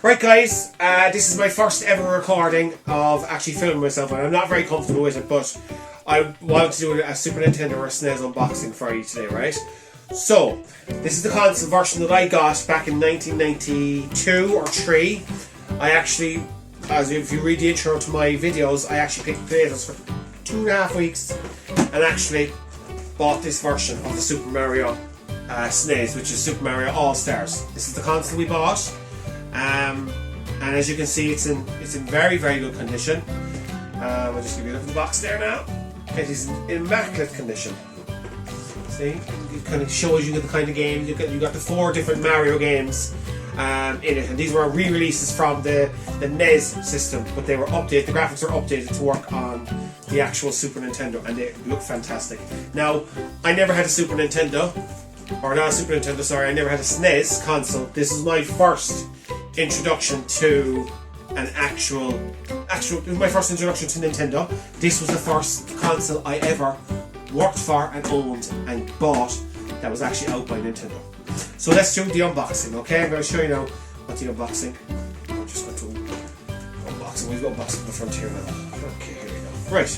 Right guys, this is my first ever recording of actually filming myself, and I'm not very comfortable with it, but I wanted to do a Super Nintendo or a SNES unboxing for you today, right? So, this is the console version that I got back in 1992 or 3. I actually, as if you read the intro to my videos, I actually picked potatoes for 2.5 weeks and actually bought this version of the Super Mario SNES, which is Super Mario All-Stars. This is the console we bought. And as you can see, it's in very, very good condition. I'll just give you a look at the box there now. It is in immaculate condition. See, it kind of shows you the kind of game you got the 4 different Mario games in it, and these were re-releases from the NES system, but they were updated. The graphics were updated to work on the actual Super Nintendo, and they look fantastic. Now, I never had a Super Nintendo, or not a Super Nintendo. Sorry, I never had a SNES console. This is my first introduction to an actual it was my first introduction to Nintendo. This was the first console I ever worked for and owned and bought that was actually out by Nintendo. So let's do the unboxing, okay? I'm going to show you now what the unboxing. I'm just going to unboxing. We've got unboxing the front here now. Okay, here we go. Right.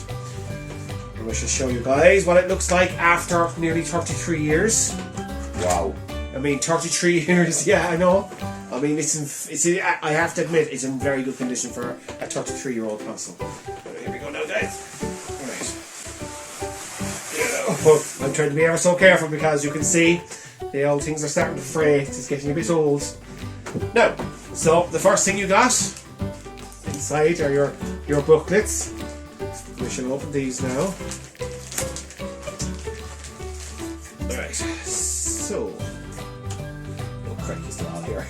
I'm going to show you guys what it looks like after nearly 33 years. Wow. I mean, 33 years, yeah, I know. I mean, I have to admit, it's in very good condition for a 33-year-old console. Here we go now, guys. Right. I'm trying to be ever so careful because you can see the old things are starting to fray. It's getting a bit old. Now, so the first thing you got inside are your booklets. We shall open these now. Alright, so is all here.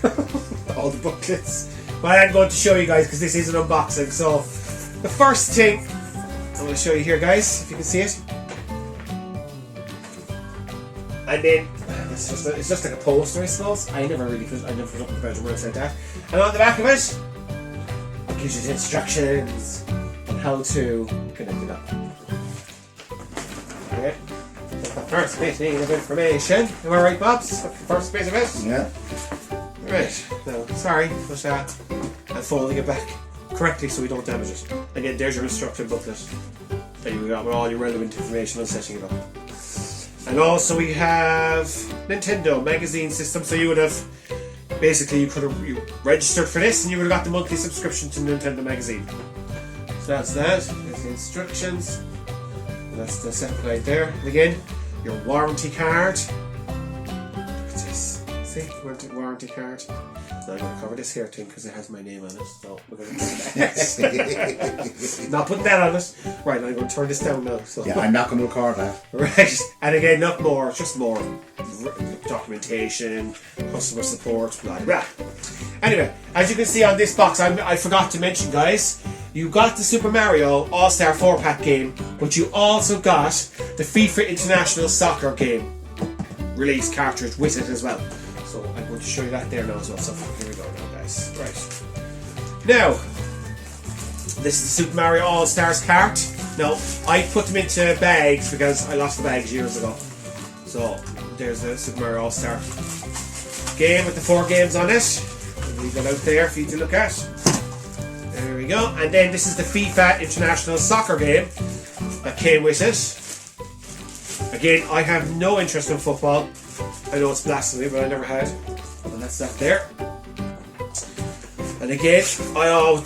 All the booklets. But I'm going to show you guys because this is an unboxing. So the first thing I'm going to show you here, guys, if you can see it. And then it's just like a poster, I suppose. I never put it up on the bedroom website that. And on the back of it gives you the instructions on how to connect it up. Okay. First bit of information. Am I right, Bobs? First bit of it? Yeah. Right. No, sorry, but I'm folding it back correctly so we don't damage it. Again, there's your instruction booklet. There you go, with all your relevant information on setting it up. And also we have Nintendo magazine system. So you would have basically you registered for this and you would have got the monthly subscription to Nintendo magazine. So that's that. There's the instructions. And that's the set right there. And again, your warranty card. Look at this. See, warranty card. Now I'm going to cover this here thing because it has my name on it. So we're going to not putting that on it. Right, I'm going to turn this down now. So. Yeah, I'm not going to record that. Right, and again, not more, just more documentation, customer support, blah blah. Anyway, as you can see on this box, I forgot to mention, guys. You got the Super Mario All-Star 4-pack game, but you also got the FIFA International Soccer game release cartridge with it as well. So I'm going to show you that there now as well. So here we go now, guys. Right. Now, this is the Super Mario All-Stars cart. Now, I put them into bags because I lost the bags years ago. So there's the Super Mario All-Star game with the 4 games on it. I'll leave that out there for you to look at. There we go. And then this is the FIFA International Soccer game that came with it. Again, I have no interest in football. I know it's blasphemy, but I never had. And that's that there. And again,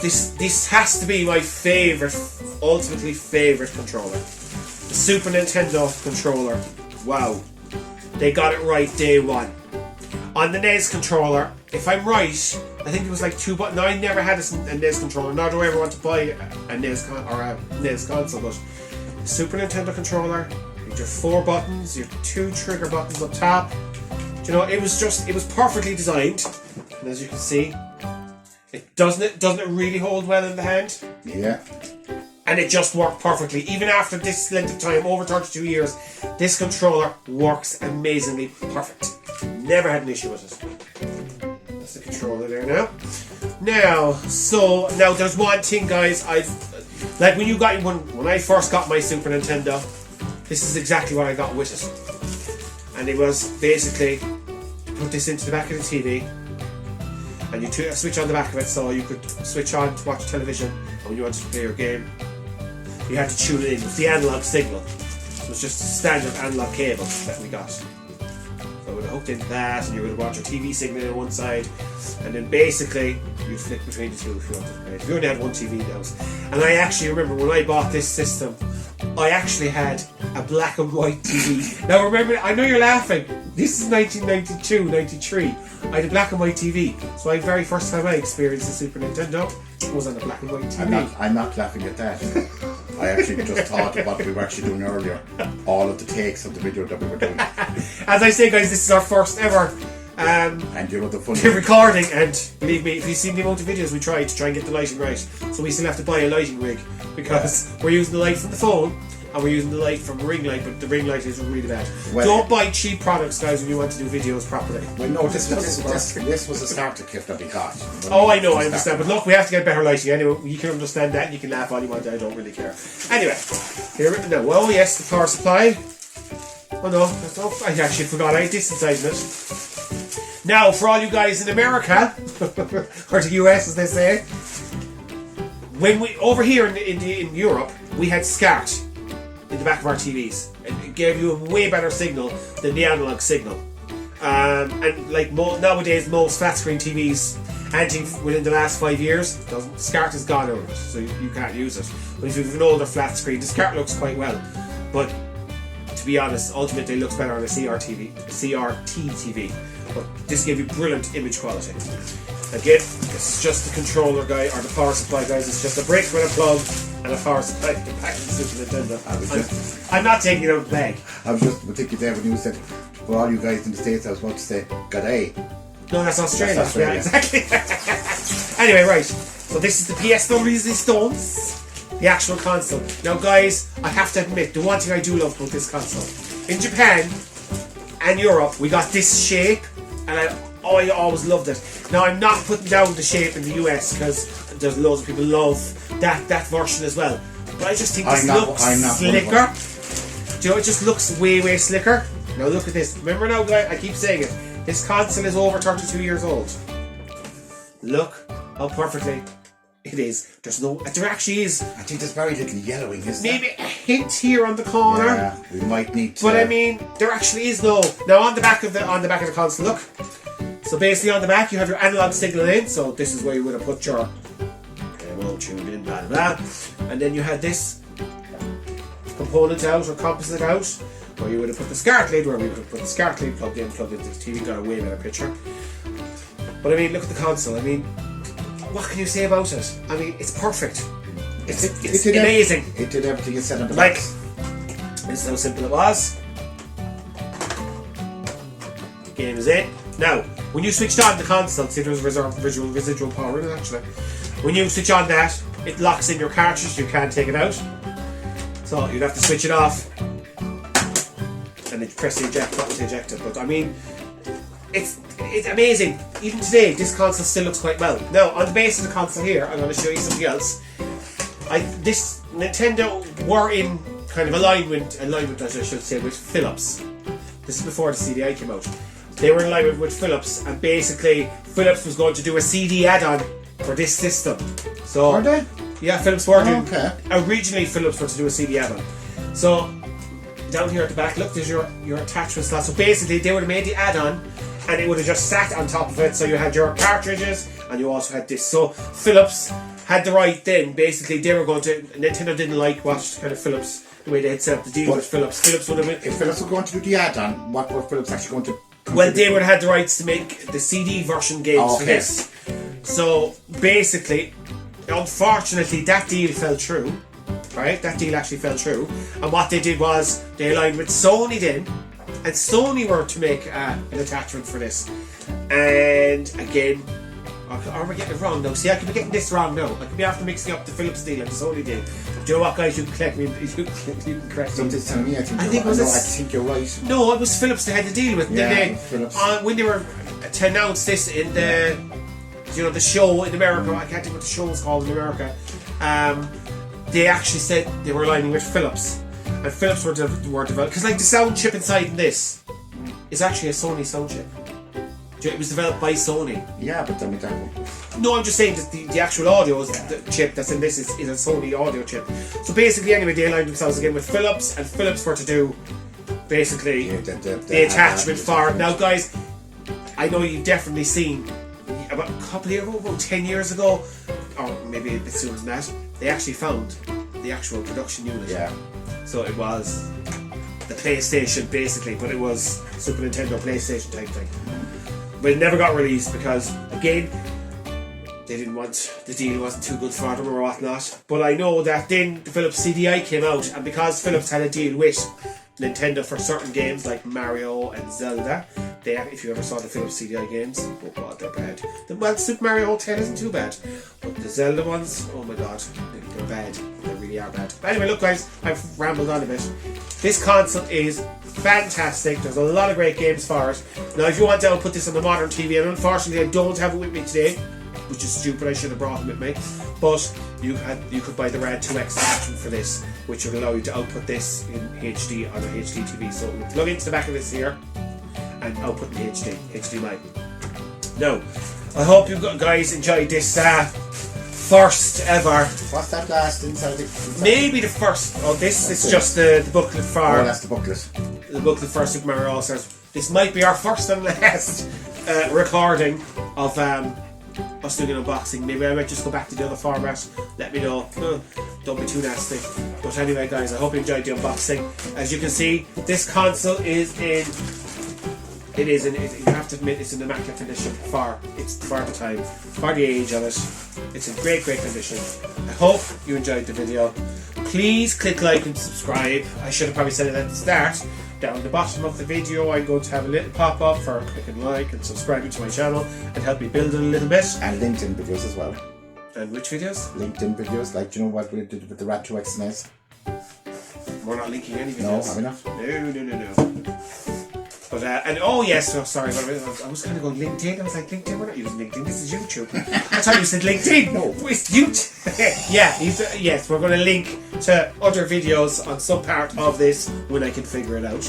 this has to be my ultimately favourite controller. The Super Nintendo controller. Wow. They got it right day one. On the NES controller, if I'm right, I think it was like 2 buttons. No, I never had a NES controller, nor do I ever want to buy a NES console, but Super Nintendo controller, you have your 4 buttons, your 2 trigger buttons up top. You know, it was perfectly designed, and as you can see, doesn't it really hold well in the hand? Yeah. And it just worked perfectly. Even after this length of time, over 32 years, this controller works amazingly perfect. Never had an issue with it. That's the controller there now. Now there's one thing, guys. Like when I first got my Super Nintendo, this is exactly what I got with it. And it was basically put this into the back of the TV, and you switch on the back of it, so you could switch on to watch television, and when you wanted to play your game, you had to tune it in with the analog signal. So it was just a standard analog cable that we got. So it would have hooked into that, and you would watch your TV signal on one side, and then basically you'd flick between the two if you wanted to play it. We only had one TV in the house. And I actually remember when I bought this system, I actually had a black and white TV. Now remember, I know you're laughing. This is 1992, 93. I had a black and white TV. So my very first time I experienced the Super Nintendo was on a black and white TV. I'm not laughing at that. I actually just thought of what we were actually doing earlier. All of the takes of the video that we were doing. As I say, guys, this is our first ever and you know the funny recording, and believe me, if you've seen the amount of videos we tried to try and get the lighting right, so we still have to buy a lighting rig because we're using the light from the phone and we're using the light from a ring light, but the ring light is really bad. Well, don't buy cheap products, guys, when you want to do videos properly. Well, no, this was a starter kit that we got. Oh, I know, I understand, but look, we have to get better lighting anyway. You can understand that, and you can laugh all you want. I don't really care. Anyway, here we go. Oh yes, the power supply. Oh no, I actually forgot I had this inside it. Now, for all you guys in America, or the US as they say, when we over here in Europe, we had SCART in the back of our TVs. It gave you a way better signal than the analog signal. And like nowadays, most flat screen TVs, anything within the last 5 years, SCART is gone out of it, so you can't use it. But if you have an older flat screen, the SCART looks quite well. But to be honest, ultimately it looks better on a CRT TV. But this gave you brilliant image quality. Again, it's just the controller guy, or the power supply, guys. It's just a brick with a plug and a power supply back to the Super Nintendo. I'm not taking it out of the bag. I was just thinking there when you said, for all you guys in the States, I was about to say, G'day. No, that's Australia. That's Australia. Yeah, exactly. Anyway, right. So this is the PSW Stones, the actual console. Now, guys, I have to admit, the one thing I do love about this console, in Japan and Europe, we got this shape, and I always loved it. Now, I'm not putting down the shape in the US because there's loads of people love that version as well. But I just think this looks slicker. Do you know, it just looks way slicker. Now look at this. Remember now, guys, I keep saying it. This console is over 32 years old. Look how perfectly it is. There actually is. I think there's very little yellowing, isn't there? Maybe a hint here on the corner. Yeah, we might need to. But I mean, there actually is no. Now on the back of the console, look. So basically on the back you have your analog signal in. So this is where you would have put your tuned in, blah blah blah. And then you had this component out or composite out, where you would have put the SCART lead, where we would have put the SCART lead plugged into the TV, got a way better picture. But I mean, look at the console. I mean, what can you say about it? I mean, it's perfect. It's amazing. It did everything it said on the like, box. this is how simple it was. Game is in. Now, when you switched on the console, see there's residual power in it actually. When you switch on that, it locks in your cartridge, you can't take it out. So you'd have to switch it off and then press the eject button to eject it. But I mean, it's amazing. Even today, this console still looks quite well. Now, on the base of the console here, I'm going to show you something else. This Nintendo were in kind of alignment, as I should say, with Philips. This is before the CDI came out. They were in alignment with Philips, and basically Philips was going to do a CD add-on for this system. So, are they? Yeah, Philips were doing. Okay. Originally, Philips were to do a CD add-on. So, down here at the back, look, there's your attachment slot. So basically, they would have made the add-on, and it would have just sat on top of it. So you had your cartridges, and you also had this. So Philips had the right then. Basically, they were going to. Nintendo didn't like what kind of Philips, the way they had set up the deal with Philips. Philips would have. If Philips were going to do the add-on, what were Philips actually going to? Well, they would have had the rights to make the CD version games for this. So basically, unfortunately, that deal fell through. Right, that deal actually fell through, and what they did was they aligned with Sony then, and Sony were to make an attachment for this. And again, are we getting it wrong now? See, I could be getting this wrong now. I could be after mixing up the Philips deal and the Sony deal. Do you know what, guys? You can correct me. You can correct me. Something's telling me I think you're right. No, it was Philips they had to deal with. Yeah, Philips. When they were to announce this in the, the show in America. I can't think what the show was called in America. They actually said they were aligning with Philips, and Philips were developed because like the sound chip inside this is actually a Sony sound chip. It was developed by Sony. Yeah, but then we don't. No, I'm just saying that the actual audio the chip that's in this is a Sony audio chip. So basically, anyway, they aligned themselves again with Philips, and Philips were to do basically the attachment for it. Now, guys, I know you've definitely seen about a couple of years ago, about 10 years ago, or maybe a bit sooner than that, they actually found the actual production unit. Yeah. So it was the PlayStation basically, but it was Super Nintendo PlayStation type thing. But it never got released because, again, they didn't want, the deal wasn't too good for them or whatnot. But I know that then the Philips CDI came out, and because Philips had a deal with Nintendo for certain games like Mario and Zelda, if you ever saw the Philips CDI games, oh god, they're bad. Well, Super Mario Hotel isn't too bad, but the Zelda ones, oh my god, they're bad. They really are bad. But anyway, look guys, I've rambled on a bit. This console is fantastic. There's a lot of great games for it. Now, if you want to, I'll put this on the modern TV, and unfortunately I don't have it with me today, which is stupid. I should have brought it with me. But you could buy the Rad 2X attachment for this, which would allow you to output this in HD on a HD TV. So we'll plug into the back of this here and output in HDMI. Now, I hope you guys enjoyed this first ever. What's that last inside? Maybe the first. Oh, this is just the booklet for. Oh, that's the booklet. The booklet for Super Mario All Stars. This might be our first and last recording of us doing an unboxing. Maybe I might just go back to the other format. Let me know. Don't be too nasty. But anyway, guys, I hope you enjoyed the unboxing. As you can see, this console is in. You have to admit, it's in immaculate condition for the time, for the age of it. It's in great condition. I hope you enjoyed the video. Please click like and subscribe. I should have probably said it at the start. Down the bottom of the video, I'm going to have a little pop-up for clicking like and subscribing to my channel and help me build it a little bit. And LinkedIn videos as well. And which videos? LinkedIn videos, like, do you know what we did with the Rad 2X NES? We're not linking any videos. No, are we not? No. But, and oh yes, sorry, I was kind of going LinkedIn. I was like, LinkedIn, we're not using LinkedIn, this is YouTube. I thought you said LinkedIn. No. It's YouTube. Yes, we're going to link to other videos on some part of this when I can figure it out.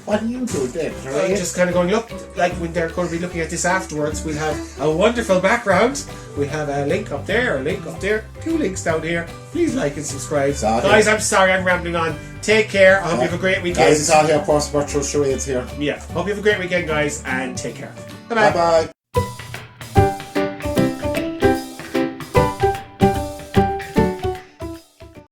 What are you doing there? I'm just kind of going, look, like when they're going to be looking at this afterwards, we'll have a wonderful background. We'll have a link up there, a link up there, 2 links down here. Please like and subscribe. Guys, I'm sorry I'm rambling on. Take care. I hope you have a great weekend. Guys, it's all here for virtual charades here. Yeah. Hope you have a great weekend, guys, and take care. Bye-bye. Bye-bye.